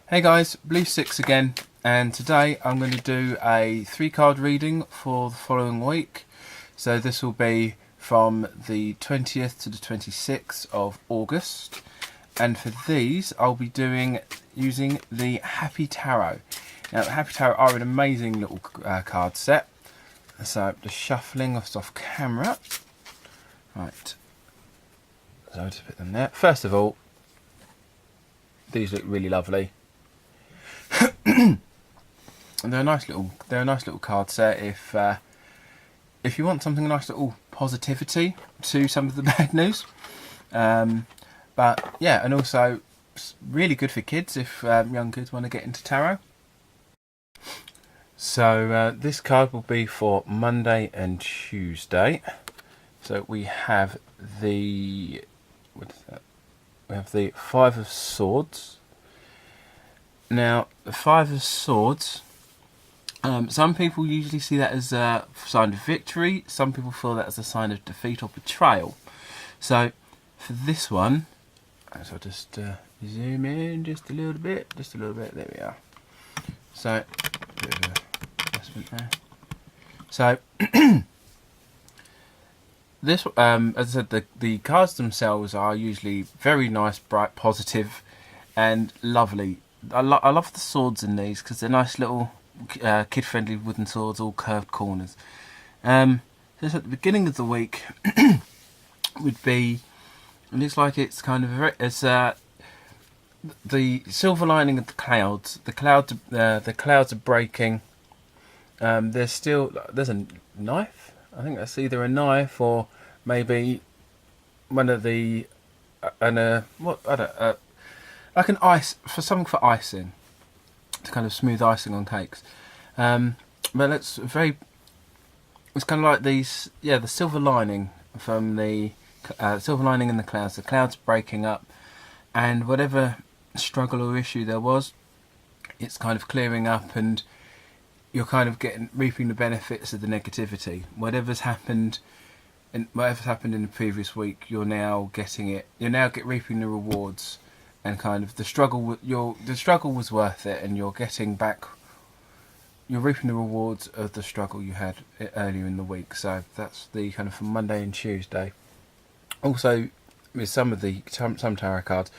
Hey guys, Sicx again, and today I'm going to do a 3-card reading for the following week. So this will be from the 20th to the 26th of August, and for these I'll be using the Happy Tarot. Now the Happy Tarot are an amazing little card set, so just shuffling off camera. Right, so I'll just put them there. First of all, these look really lovely. And they're a nice little card set if you want something nice little positivity to some of the bad news. But yeah, and also really good for kids if young kids want to get into tarot. So this card will be for Monday and Tuesday. So we have the Five of Swords. Now, the Five of Swords, some people usually see that as a sign of victory. Some people feel that as a sign of defeat or betrayal. So, for this one, so I'll just zoom in just a little bit. There we are. So, a bit of an adjustment there. So, this, as I said, the cards themselves are usually very nice, bright, positive, and lovely. I love the swords in these because they're nice little kid-friendly wooden swords, all curved corners. Just at the beginning of the week would be, it looks like it's kind of the silver lining of the clouds. The clouds are breaking. There's a knife. I think that's either a knife or maybe one of the like an something for icing, to kind of smooth icing on cakes. But it's kind of like these, the silver lining from the silver lining in the clouds. The clouds breaking up, and whatever struggle or issue there was, it's kind of clearing up, and you're kind of reaping the benefits of the negativity. Whatever's happened in the previous week, you're now getting it. You're now reaping the rewards. And kind of the struggle was worth it, and you're getting back. You're reaping the rewards of the struggle you had earlier in the week. So that's the kind of for Monday and Tuesday. Also, with some tarot cards,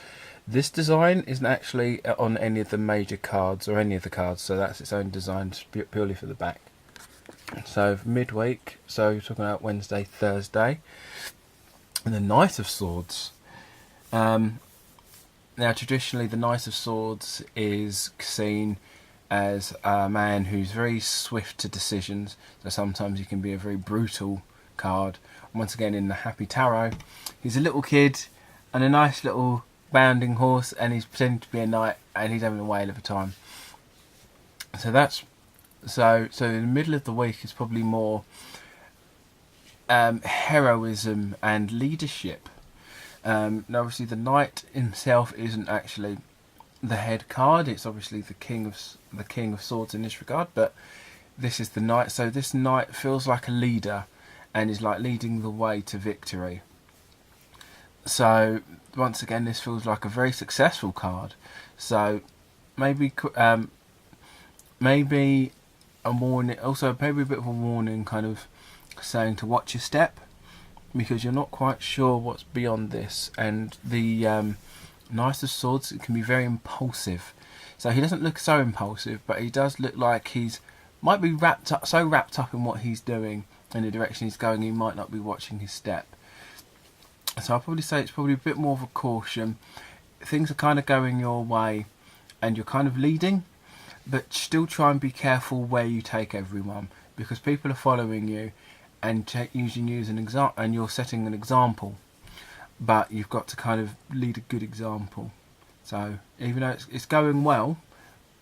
this design isn't actually on any of the major cards or any of the cards. So that's its own design purely for the back. So midweek. So you're talking about Wednesday, Thursday, and the Knight of Swords. Now, traditionally, the Knight of Swords is seen as a man who's very swift to decisions. So sometimes he can be a very brutal card. Once again, in the Happy Tarot, he's a little kid and a nice little bounding horse, and he's pretending to be a knight, and he's having a whale of a time. So so in the middle of the week is probably more heroism and leadership. Now obviously the knight himself isn't actually the head card. It's obviously the king of swords in this regard, but this is the knight. So this knight feels like a leader and is like leading the way to victory. So once again, this feels like a very successful card. So maybe a warning, also maybe a bit of a warning, kind of saying to watch your step, because you're not quite sure what's beyond this. And the Knight of Swords can be very impulsive. So he doesn't look so impulsive, but he does look like might be wrapped up in what he's doing, in the direction he's going. He might not be watching his step. So I'll probably say it's probably a bit more of a caution. Things are kind of going your way, and you're kind of leading, but still try and be careful where you take everyone, because people are following you and using you as an example, and you're setting an example, but you've got to kind of lead a good example. So even though it's going well,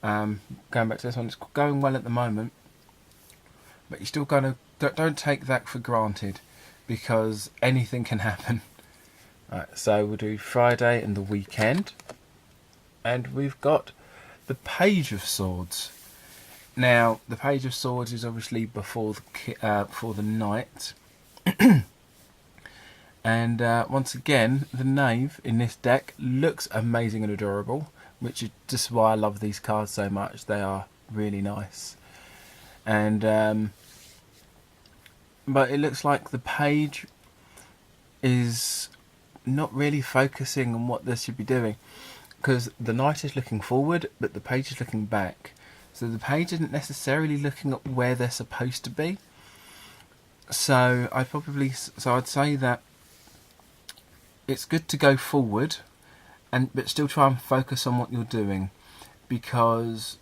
going back to this one, it's going well at the moment, but you still don't take that for granted, because anything can happen. Right, so we'll do Friday and the weekend, and we've got the Page of Swords. Now, the Page of Swords is obviously before the Knight. And once again, the Knave in this deck looks amazing and adorable, which is just why I love these cards so much. They are really nice. And but it looks like the page is not really focusing on what this should be doing, because the knight is looking forward but the page is looking back, so the page isn't necessarily looking at where they're supposed to be. So I'd say that it's good to go forward but still try and focus on what you're doing, because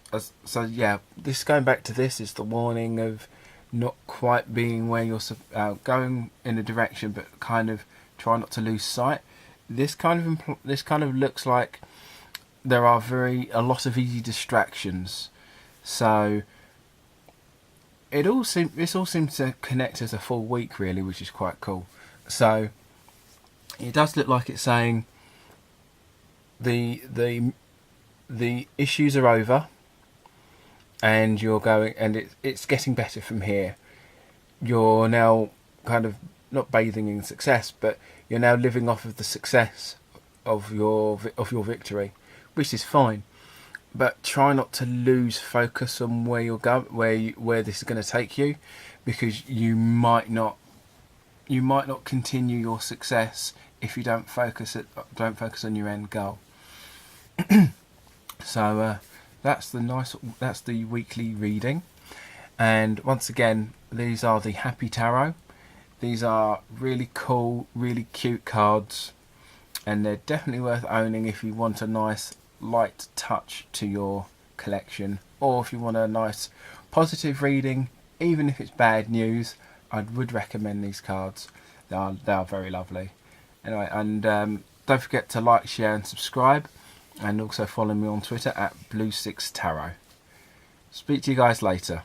this, going back to this, is the warning of not quite being where you're going in a direction, but kind of try not to lose sight. This kind of looks like there are a lot of easy distractions. So this all seems to connect as a full week, really, which is quite cool. So it does look like it's saying the issues are over, and you're going, and it's getting better from here. You're now kind of not bathing in success, but you're now living off of the success of your victory, which is fine. But try not to lose focus on where you're going, where this is going to take you, because you might not continue your success if you don't focus on your end goal. So that's the weekly reading. And once again, these are the Happy Tarot. These are really cool, really cute cards, and they're definitely worth owning if you want a nice light touch to your collection, or if you want a nice positive reading, even if it's bad news. I would recommend these cards. They are very lovely. Anyway, and don't forget to like, share and subscribe, and also follow me on Twitter at Sicx Tarot. Speak to you guys later.